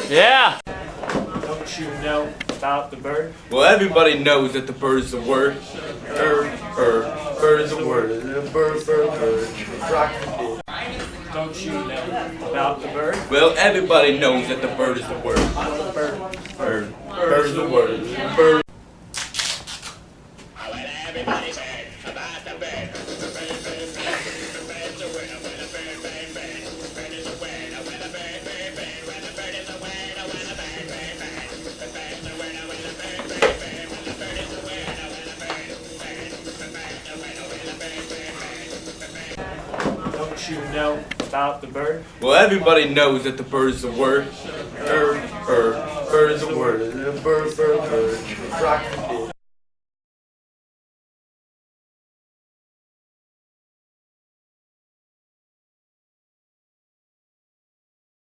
Yeah. Don't you know about the bird? Well, everybody knows that the bird is a word. Bird is a word. Bird. Rock. Don't you know about the bird? Well, everybody knows that the bird is a word. Bird is a word. Bird. Everybody's heard about the bird. Bird's a word, a bird, bird is a word, a bird, when the bird is a word, a bird, the bird's a word, a bird, when the bird is a word, a bird, Don't you know about the bird? Well, everybody knows that the bird is a word. Bird is a word. Bird. Rock.